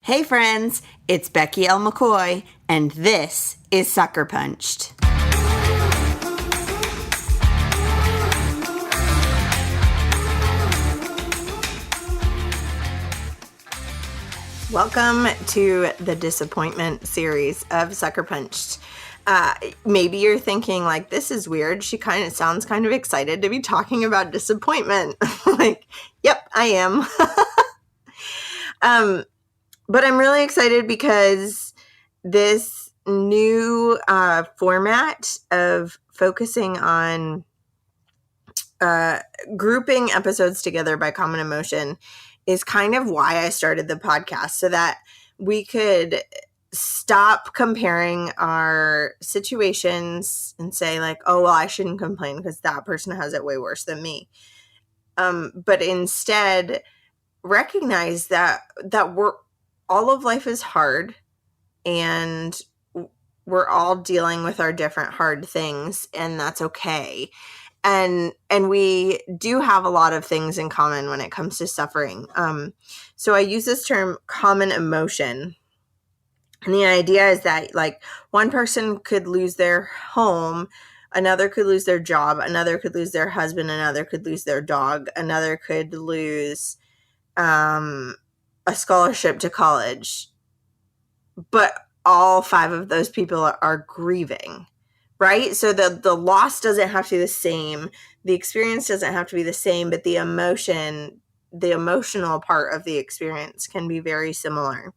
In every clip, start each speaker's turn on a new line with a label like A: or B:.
A: Hey friends, it's Becky McCoy, and this is Sucker Punched. Welcome to the disappointment series of Sucker Punched. Maybe you're thinking, like, this is weird. She kind of sounds kind of excited to be talking about disappointment. Like, yep, I am. But I'm really excited because this new format of focusing on grouping episodes together by common emotion is kind of why I started the podcast, so that we could stop comparing our situations and say like, oh, well, I shouldn't complain because that person has it way worse than me. But instead recognize that all of life is hard, and we're all dealing with our different hard things, and that's okay. And we do have a lot of things in common when it comes to suffering. So I use this term common emotion. And the idea is that, like, one person could lose their home, another could lose their job, another could lose their husband, another could lose their dog, another could lose a scholarship to college. But all five of those people are grieving, right? So the loss doesn't have to be the same. The experience doesn't have to be the same, but the emotional part of the experience can be very similar.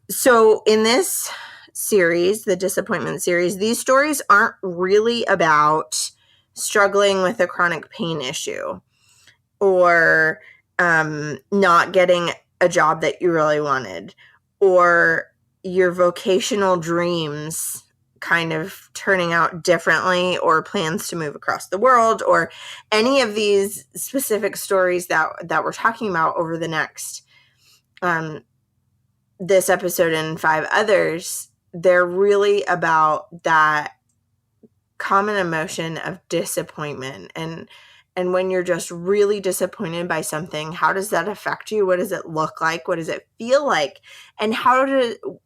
A: So in this series, the disappointment series, these stories aren't really about struggling with a chronic pain issue or not getting a job that you really wanted, or your vocational dreams kind of turning out differently, or plans to move across the world, or any of these specific stories that we're talking about over the next this episode and 5 others. They're really about that common emotion of disappointment. And when you're just really disappointed by something, how does that affect you? What does it look like? What does it feel like? And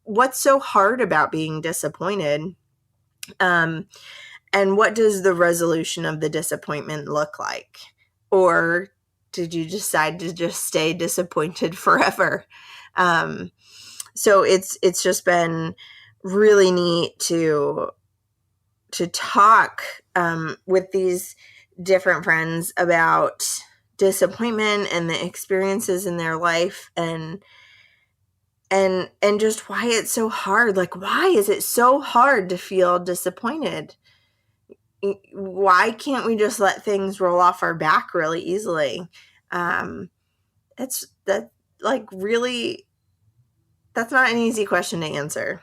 A: what's so hard about being disappointed? And what does the resolution of the disappointment look like? Or did you decide to just stay disappointed forever? So it's just been really neat to talk with these different friends about disappointment and the experiences in their life, and just why it's so hard. Like, why is it so hard to feel disappointed? Why can't we just let things roll off our back really easily? That's not an easy question to answer.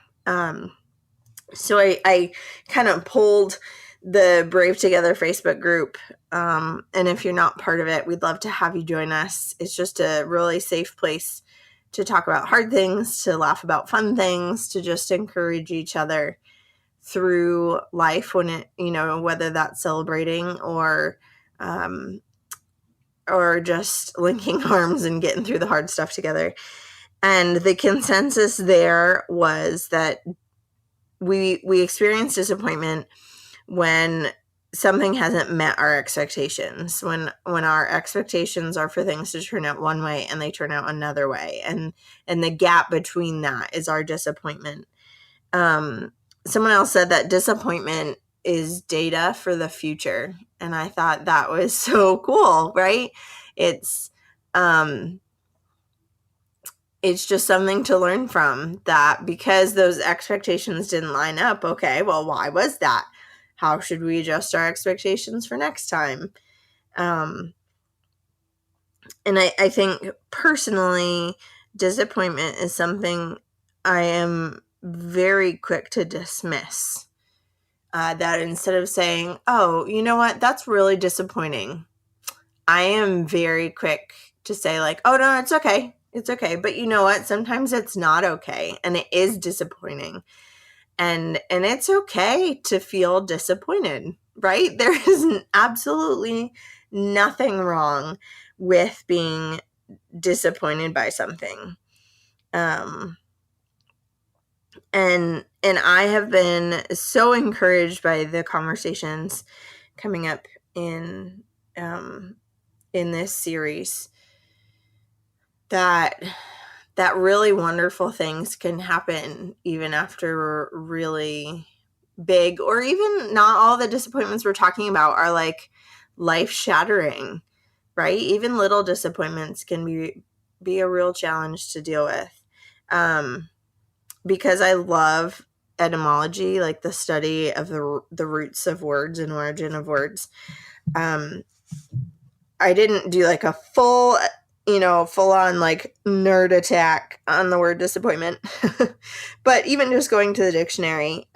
A: So I kind of pulled the Brave Together Facebook group. And if you're not part of it, we'd love to have you join us. It's just a really safe place to talk about hard things, to laugh about fun things, to just encourage each other through life when it, whether that's celebrating or just linking arms and getting through the hard stuff together. And the consensus there was that we experience disappointment when something hasn't met our expectations, when our expectations are for things to turn out one way and they turn out another way. And the gap between that is our disappointment. Someone else said that disappointment is data for the future. And I thought that was so cool, right? It's just something to learn from, that because those expectations didn't line up. Okay, well, why was that? How should we adjust our expectations for next time? And I think personally, disappointment is something I am very quick to dismiss. That instead of saying, oh, you know what, that's really disappointing, I am very quick to say like, oh, no, it's okay. It's okay. But you know what? Sometimes it's not okay. And it is disappointing. And it's okay to feel disappointed, right? There is absolutely nothing wrong with being disappointed by something. And I have been so encouraged by the conversations coming up in this series that really wonderful things can happen even after really big, or even not all the disappointments we're talking about are like life-shattering, right? Even little disappointments can be a real challenge to deal with. Because I love etymology, like the study of the roots of words and origin of words. I didn't do like a full on like nerd attack on the word disappointment. But even just going to the dictionary,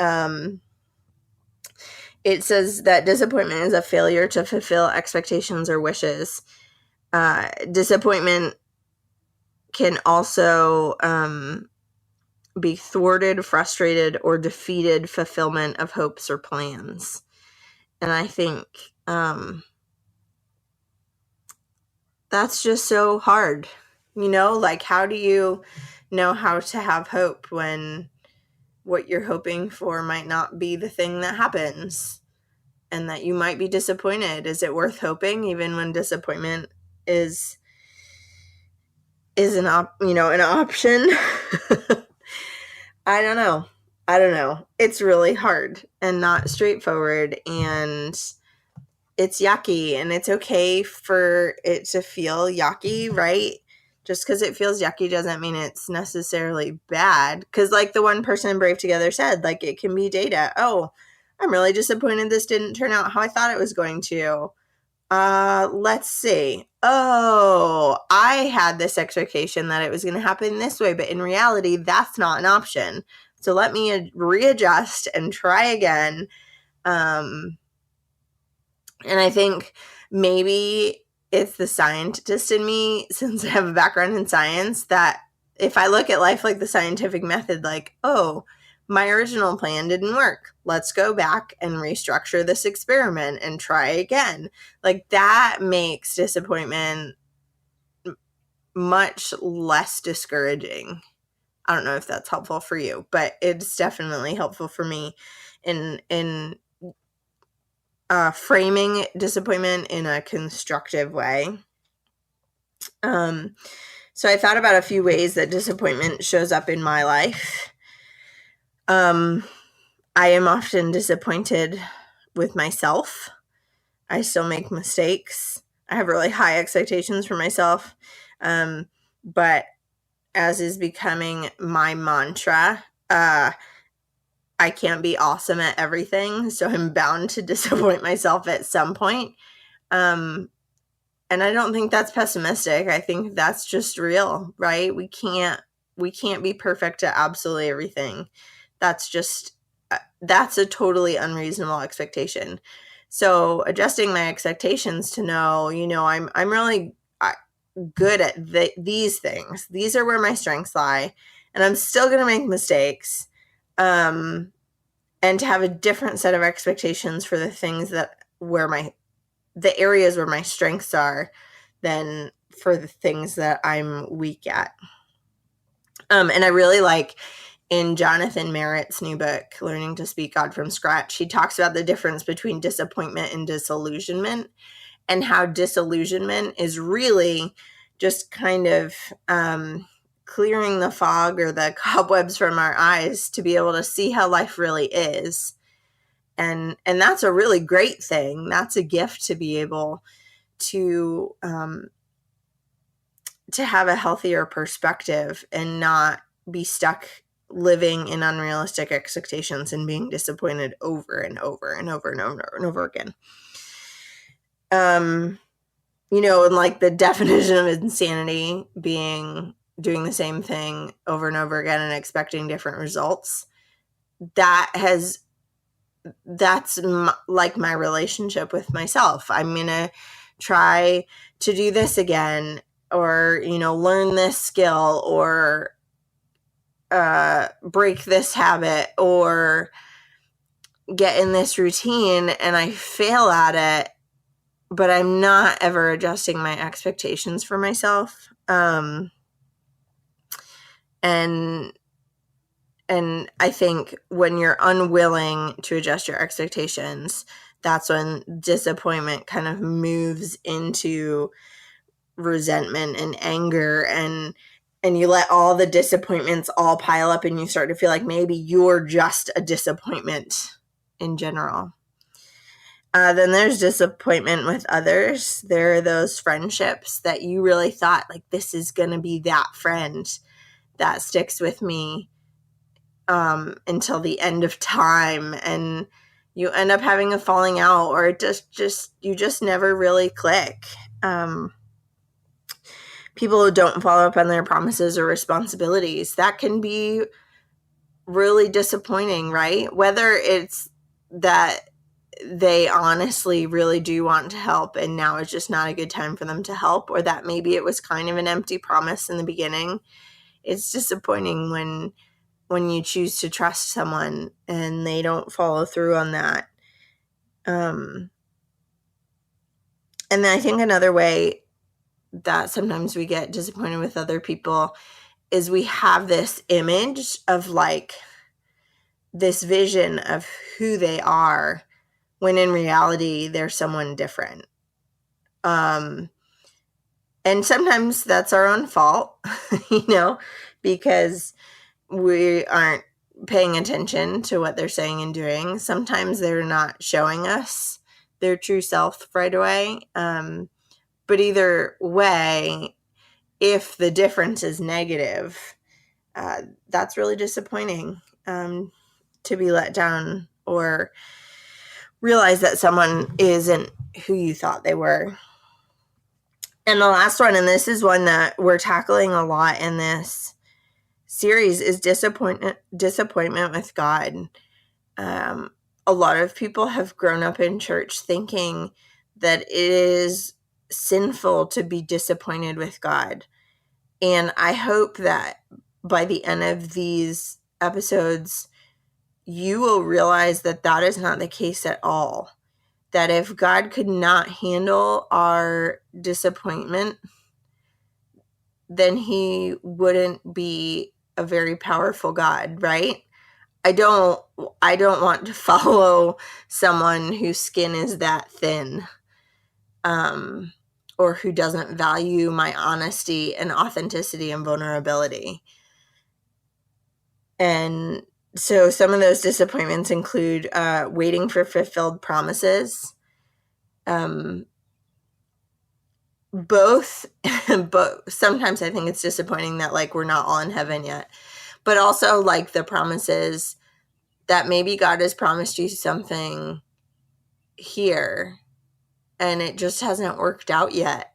A: it says that disappointment is a failure to fulfill expectations or wishes. Disappointment can also be thwarted, frustrated, or defeated fulfillment of hopes or plans. And I think that's just so hard. Like, how do you know how to have hope when what you're hoping for might not be the thing that happens, and that you might be disappointed? Is it worth hoping even when disappointment is an option? I don't know. It's really hard and not straightforward, and it's yucky, and it's okay for it to feel yucky, right? Just because it feels yucky doesn't mean it's necessarily bad. Because like the one person in Brave Together said, like, it can be data. Oh, I'm really disappointed this didn't turn out how I thought it was going to. Let's see. Oh, I had this expectation that it was going to happen this way, but in reality, that's not an option. So let me readjust and try again. And I think maybe it's the scientist in me, since I have a background in science, that if I look at life like the scientific method, like, oh, my original plan didn't work. Let's go back and restructure this experiment and try again. Like, that makes disappointment much less discouraging. I don't know if that's helpful for you, but it's definitely helpful for me in framing disappointment in a constructive way. So I thought about a few ways that disappointment shows up in my life. I am often disappointed with myself. I still make mistakes. I have really high expectations for myself. But as is becoming my mantra, I can't be awesome at everything, so I'm bound to disappoint myself at some point. And I don't think that's pessimistic. I think that's just real, right? We can't be perfect at absolutely everything. That's a totally unreasonable expectation. So adjusting my expectations to know, I'm really good at these things. These are where my strengths lie, and I'm still going to make mistakes. And to have a different set of expectations for the things the areas where my strengths are than for the things that I'm weak at. And I really like in Jonathan Merritt's new book, Learning to Speak God from Scratch, he talks about the difference between disappointment and disillusionment, and how disillusionment is really just kind of clearing the fog or the cobwebs from our eyes to be able to see how life really is. And that's a really great thing. That's a gift to be able to have a healthier perspective and not be stuck living in unrealistic expectations and being disappointed over and over and over and over and over again. And like the definition of insanity being doing the same thing over and over again and expecting different results. That's like my relationship with myself. I'm going to try to do this again, or, learn this skill, or break this habit, or get in this routine, and I fail at it, but I'm not ever adjusting my expectations for myself. And And I think when you're unwilling to adjust your expectations, that's when disappointment kind of moves into resentment and anger, and you let all the disappointments all pile up, and you start to feel like maybe you're just a disappointment in general. Then there's disappointment with others. There are those friendships that you really thought, like, this is going to be that friend that sticks with me until the end of time, and you end up having a falling out, or it you just never really click. People who don't follow up on their promises or responsibilities, that can be really disappointing, right? Whether it's that they honestly really do want to help and now is just not a good time for them to help, or that maybe it was kind of an empty promise in the beginning. It's disappointing when you choose to trust someone and they don't follow through on that. And then I think another way that sometimes we get disappointed with other people is we have this image of like this vision of who they are, when in reality they're someone different. And sometimes that's our own fault, because we aren't paying attention to what they're saying and doing. Sometimes they're not showing us their true self right away. But either way, if the difference is negative, that's really disappointing, to be let down or realize that someone isn't who you thought they were. And the last one, and this is one that we're tackling a lot in this series, is disappointment with God. A lot of people have grown up in church thinking that it is sinful to be disappointed with God. And I hope that by the end of these episodes, you will realize that that is not the case at all. That if God could not handle our disappointment, then he wouldn't be a very powerful God, right? I don't want to follow someone whose skin is that thin, or who doesn't value my honesty and authenticity and vulnerability. And so some of those disappointments include waiting for fulfilled promises. Both, but sometimes I think it's disappointing that like we're not all in heaven yet, but also like the promises that maybe God has promised you something here and it just hasn't worked out yet,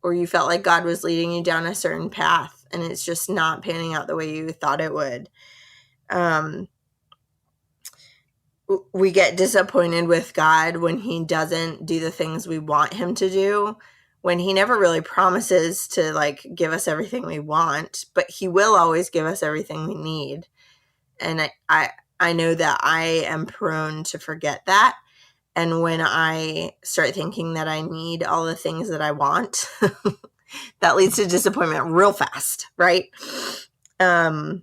A: or you felt like God was leading you down a certain path and it's just not panning out the way you thought it would. We get disappointed with God when he doesn't do the things we want him to do, when he never really promises to like give us everything we want, but he will always give us everything we need. And I know that I am prone to forget that. And when I start thinking that I need all the things that I want, that leads to disappointment real fast, right? Yeah,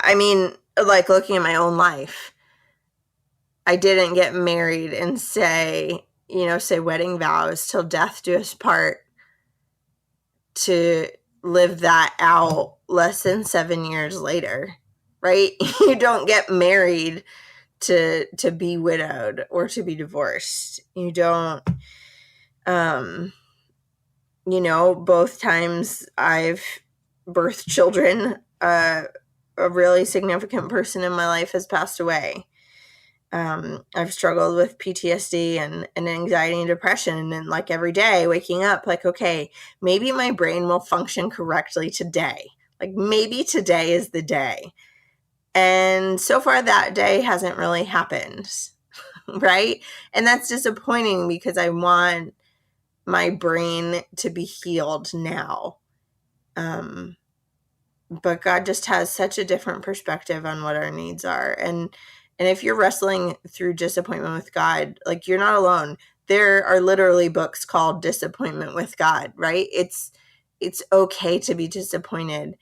A: I mean, like looking at my own life, I didn't get married and say wedding vows till death do us part to live that out less than 7 years later, right? You don't get married to be widowed or to be divorced. You don't, both times I've birthed children, a really significant person in my life has passed away. I've struggled with PTSD and anxiety and depression, and like every day waking up like, okay, maybe my brain will function correctly today. Like maybe today is the day. And so far that day hasn't really happened, right? And that's disappointing because I want my brain to be healed now. But God just has such a different perspective on what our needs are. And if you're wrestling through disappointment with God, like you're not alone. There are literally books called Disappointment with God, right? It's it's okay to be disappointed.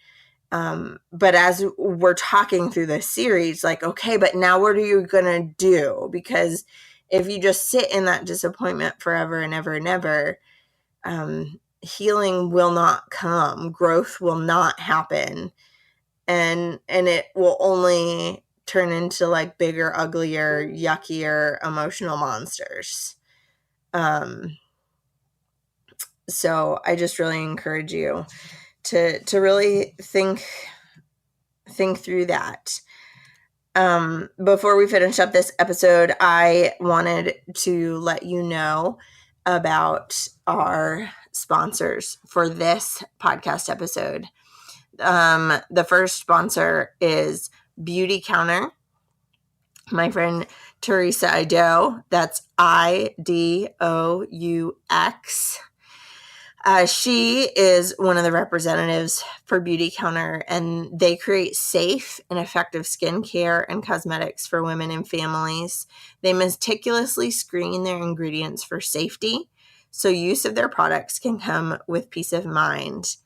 A: But as we're talking through this series, like, okay, but now what are you going to do? Because if you just sit in that disappointment forever and ever and ever, healing will not come, growth will not happen. And it will only turn into like bigger, uglier, yuckier emotional monsters. So I just really encourage you to really think through that. Before we finish up this episode, I wanted to let you know about our sponsors for this podcast episode. The first sponsor is Beauty Counter. My friend Teresa Ido, that's IDOUX. She is one of the representatives for Beauty Counter, and they create safe and effective skincare and cosmetics for women and families. They meticulously screen their ingredients for safety, so use of their products can come with peace of mind.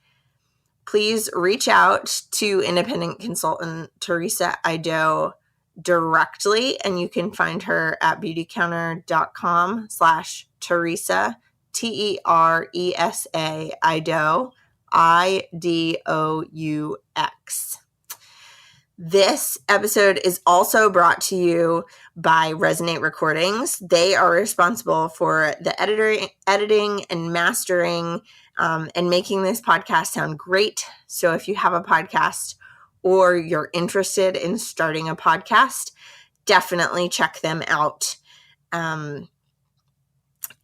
A: Please reach out to independent consultant Teresa Ido directly, and you can find her at beautycounter.com/Teresa, TERESA, Ido, IDOUX. This episode is also brought to you by Resonate Recordings. They are responsible for the editing and mastering and making this podcast sound great. So if you have a podcast or you're interested in starting a podcast, definitely check them out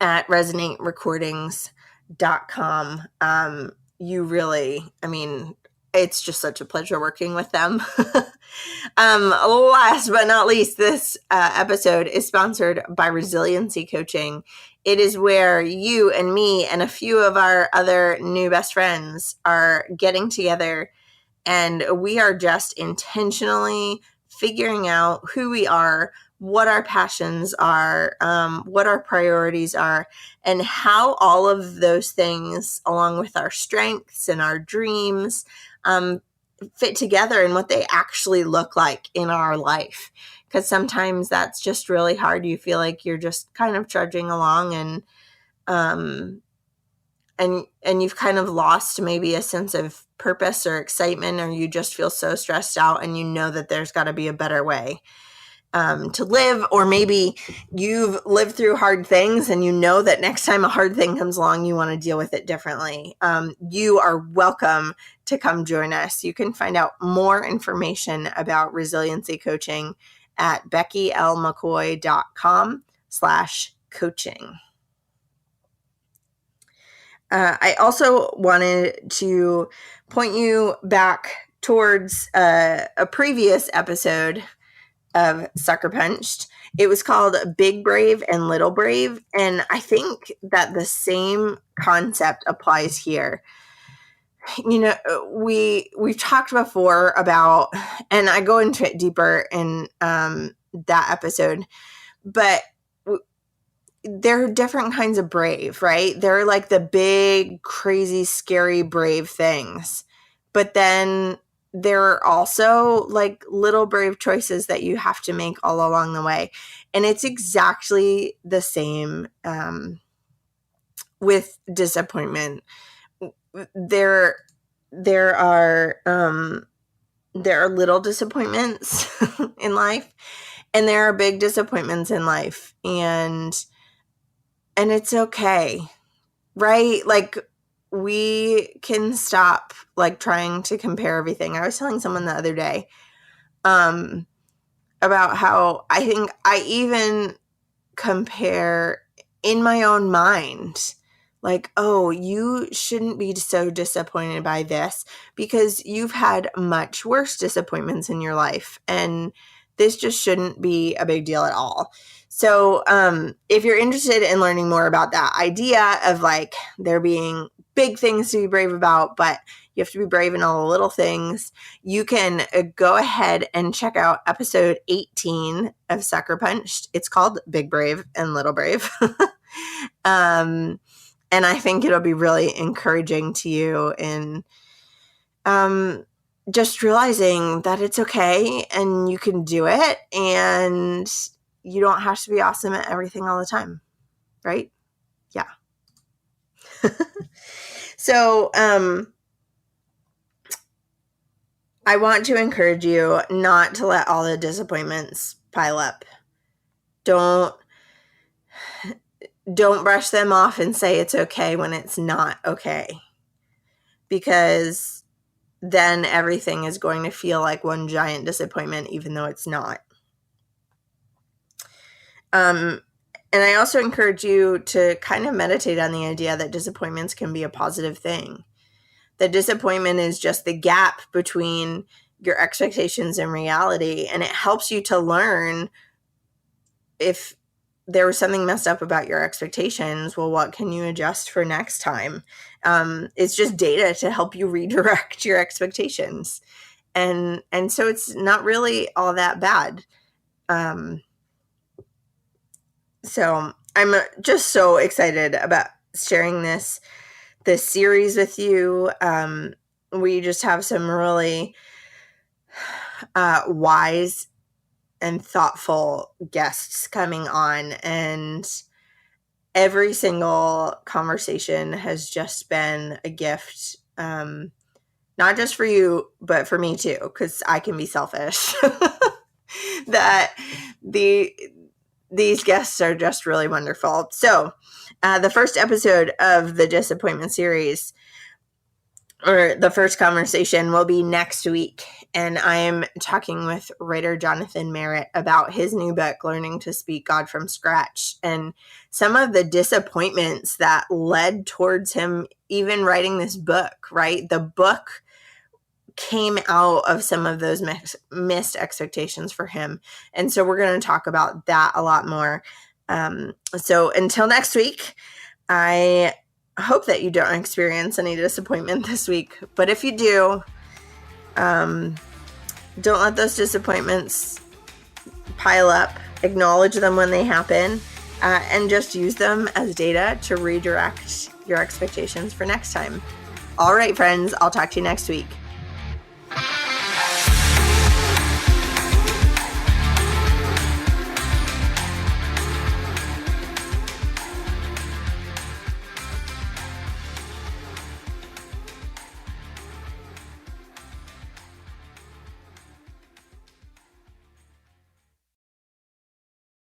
A: at resonaterecordings.com. You really, it's just such a pleasure working with them. Last but not least, this episode is sponsored by Resiliency Coaching. It is where you and me and a few of our other new best friends are getting together, and we are just intentionally figuring out who we are, what our passions are, what our priorities are, and how all of those things, along with our strengths and our dreams, fit together and what they actually look like in our life. Because sometimes that's just really hard. You feel like you're just kind of trudging along, and you've kind of lost maybe a sense of purpose or excitement, or you just feel so stressed out, and you know that there's got to be a better way to live. Or maybe you've lived through hard things and you know that next time a hard thing comes along, you want to deal with it differently. You are welcome to come join us. You can find out more information about resiliency coaching at beckylmccoy.com/coaching. I also wanted to point you back towards a previous episode of Sucker Punched. It was called Big Brave and Little Brave, and I think that the same concept applies here. You know, we've talked before about, and I go into it deeper in that episode, but there are different kinds of brave, right? There are like the big, crazy, scary, brave things, but then there are also like little brave choices that you have to make all along the way. And it's exactly the same with disappointment. There are little disappointments in life, and there are big disappointments in life, and it's okay, right? Like, we can stop like trying to compare everything. I was telling someone the other day about how I think I even compare in my own mind, like, oh, you shouldn't be so disappointed by this because you've had much worse disappointments in your life, and this just shouldn't be a big deal at all. So if you're interested in learning more about that idea of like there being big things to be brave about, but you have to be brave in all the little things, you can go ahead and check out episode 18 of Sucker Punched. It's called Big Brave and Little Brave. And And I think it'll be really encouraging to you in just realizing that it's okay and you can do it, and you don't have to be awesome at everything all the time, right? Yeah. So, I want to encourage you not to let all the disappointments pile up. Don't brush them off and say it's okay when it's not okay, because then everything is going to feel like one giant disappointment, even though it's not. And I also encourage you to kind of meditate on the idea that disappointments can be a positive thing. That disappointment is just the gap between your expectations and reality, and it helps you to learn if there was something messed up about your expectations. Well, what can you adjust for next time? It's just data to help you redirect your expectations. And so it's not really all that bad. So I'm just so excited about sharing this series with you. We just have some really wise and thoughtful guests coming on, and every single conversation has just been a gift, not just for you, but for me too, because I can be selfish. That these guests are just really wonderful. So the first episode of the Disappointment series, or the first conversation, will be next week. And I am talking with writer Jonathan Merritt about his new book, Learning to Speak God from Scratch, and some of the disappointments that led towards him even writing this book, right? The book came out of some of those missed expectations for him. And so we're going to talk about that a lot more. So until next week, I hope that you don't experience any disappointment this week. But if you do, don't let those disappointments pile up. Acknowledge them when they happen, and just use them as data to redirect your expectations for next time. All right, friends, I'll talk to you next week.